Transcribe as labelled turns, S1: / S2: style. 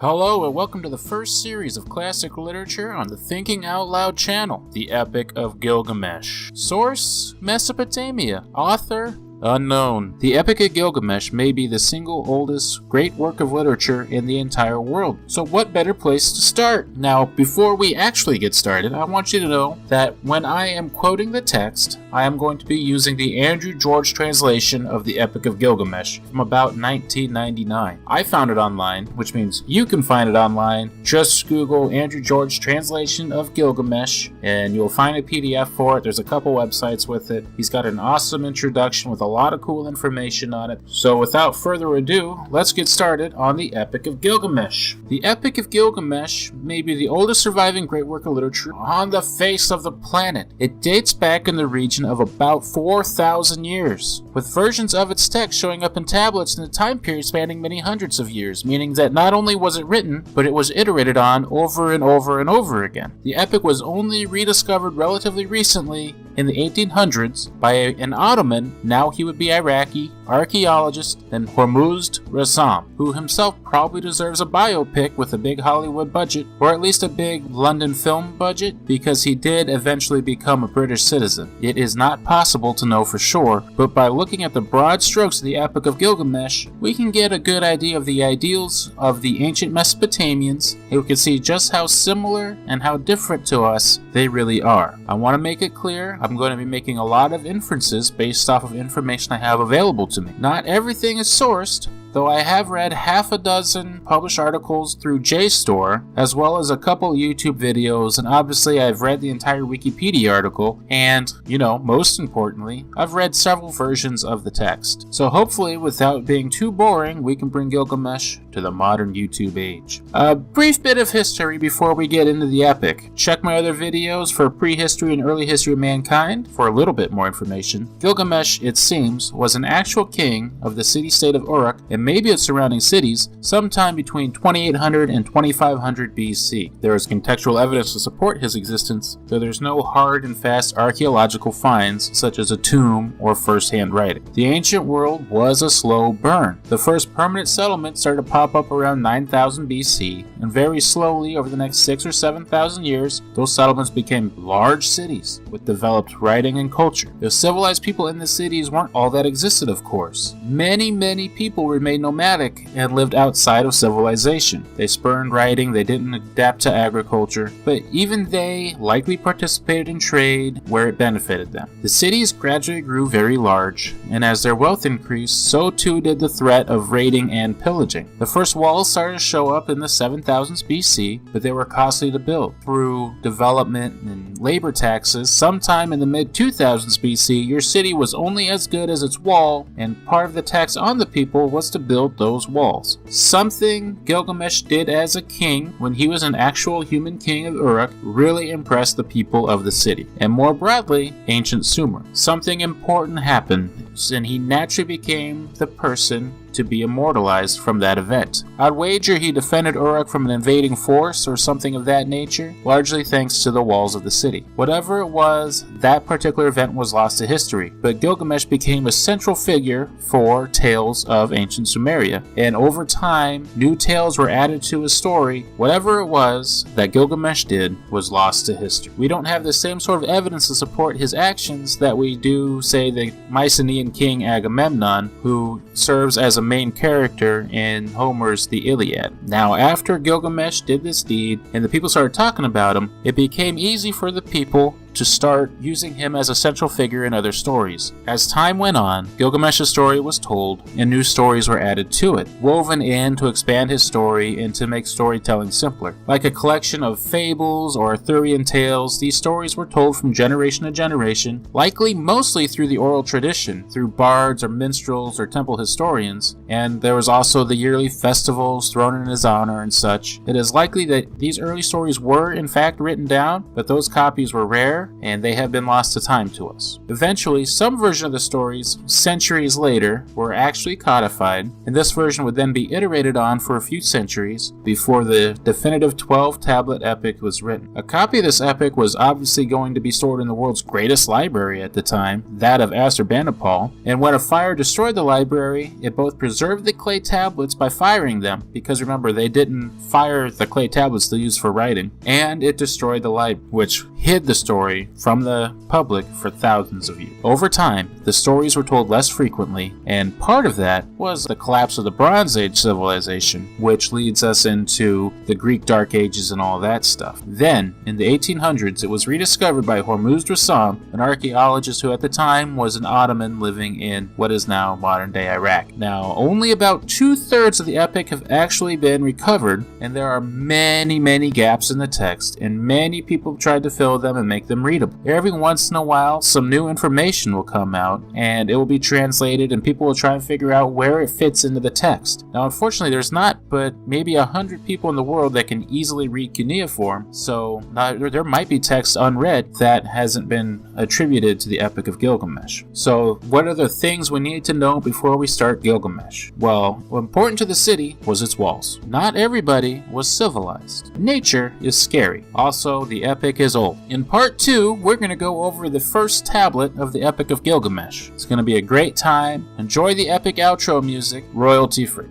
S1: Hello and welcome to the first series of classic literature on the Thinking Out Loud channel, the Epic of Gilgamesh. Source: Mesopotamia. Author: unknown. The Epic of Gilgamesh may be the single oldest great work of literature in the entire world. So what better place to start? Now, before we actually get started, I want you to know that when I am quoting the text, I am going to be using the Andrew George translation of the Epic of Gilgamesh from about 1999. I found it online, which means you can find it online. Just Google Andrew George translation of Gilgamesh and you'll find a PDF for it. There's a couple websites with it. He's got an awesome introduction with a lot of cool information on it. So without further ado, let's get started on the Epic of Gilgamesh. The Epic of Gilgamesh may be the oldest surviving great work of literature on the face of the planet. It dates back in the region of about 4,000 years, with versions of its text showing up in tablets in a time period spanning many hundreds of years, meaning that not only was it written, but it was iterated on over and over and over again. The epic was only rediscovered relatively recently in the 1800s by an Ottoman, now he would be Iraqi, archaeologist named Hormuzd Rassam, who himself probably deserves a biopic with a big Hollywood budget, or at least a big London film budget, because he did eventually become a British citizen. It is not possible to know for sure, but by looking at the broad strokes of the Epic of Gilgamesh, we can get a good idea of the ideals of the ancient Mesopotamians, and we can see just how similar and how different to us they really are. I want to make it clear, I'm going to be making a lot of inferences based off of information I have available to me. Not everything is sourced, though I have read half a dozen published articles through JSTOR, as well as a couple YouTube videos, and obviously I've read the entire Wikipedia article, and, most importantly, I've read several versions of the text. So hopefully, without being too boring, we can bring Gilgamesh to the modern YouTube age. A brief bit of history before we get into the epic. Check my other videos for prehistory and early history of mankind for a little bit more information. Gilgamesh, it seems, was an actual king of the city-state of Uruk and maybe its surrounding cities sometime between 2800 and 2500 BC. There is contextual evidence to support his existence, though there's no hard and fast archaeological finds such as a tomb or first-hand writing. The ancient world was a slow burn. The first permanent settlement started to pop up around 9000 BC, and very slowly over the next 6,000 or 7,000 years, those settlements became large cities with developed writing and culture. The civilized people in the cities weren't all that existed, of course. Many people remained nomadic and lived outside of civilization. They spurned writing, they didn't adapt to agriculture, but even they likely participated in trade where it benefited them. The cities gradually grew very large, and as their wealth increased, so too did the threat of raiding and pillaging. The first walls started to show up in the 7000s BC, but they were costly to build. Through development and labor taxes, sometime in the mid-2000s BC, your city was only as good as its wall, and part of the tax on the people was to build those walls. Something Gilgamesh did as a king when he was an actual human king of Uruk really impressed the people of the city, and more broadly, ancient Sumer. Something important happened, and he naturally became the person to be immortalized from that event. I'd wager he defended Uruk from an invading force or something of that nature, largely thanks to the walls of the city. Whatever it was, that particular event was lost to history, but Gilgamesh became a central figure for tales of ancient Sumeria, and over time, new tales were added to his story. Whatever it was that Gilgamesh did was lost to history. We don't have the same sort of evidence to support his actions that we do, say, the Mycenaean king Agamemnon, who serves as a main character in Homer's The Iliad. Now, after Gilgamesh did this deed and the people started talking about him, it became easy for the people to start using him as a central figure in other stories. As time went on, Gilgamesh's story was told and new stories were added to it, woven in to expand his story and to make storytelling simpler. Like a collection of fables or Arthurian tales, these stories were told from generation to generation, likely mostly through the oral tradition, through bards or minstrels or temple historians, and there was also the yearly festivals thrown in his honor and such. It is likely that these early stories were in fact written down, but those copies were rare rare, and they have been lost to time to us. Eventually, some version of the stories, centuries later, were actually codified, and this version would then be iterated on for a few centuries before the definitive 12-tablet epic was written. A copy of this epic was obviously going to be stored in the world's greatest library at the time, that of Ashurbanipal, and when a fire destroyed the library, it both preserved the clay tablets by firing them, because remember, they didn't fire the clay tablets they used for writing, and it destroyed the library, which hid the story from the public for thousands of years. Over time, the stories were told less frequently, and part of that was the collapse of the Bronze Age civilization, which leads us into the Greek Dark Ages and all that stuff. Then, in the 1800s, it was rediscovered by Hormuz Rassam, an archaeologist who at the time was an Ottoman living in what is now modern-day Iraq. Now, only about 2/3 of the epic have actually been recovered, and there are many gaps in the text, and many people have tried to fill them and make them readable. Every once in a while, some new information will come out, and it will be translated, and people will try and figure out where it fits into the text. Now, unfortunately, there's not but maybe 100 people in the world that can easily read cuneiform, so there might be text unread that hasn't been attributed to the Epic of Gilgamesh. So, what are the things we need to know before we start Gilgamesh? Well, important to the city was its walls. Not everybody was civilized. Nature is scary. Also, the epic is old. In part 2, we're going to go over the first tablet of the Epic of Gilgamesh. It's going to be a great time. Enjoy the epic outro music, royalty free.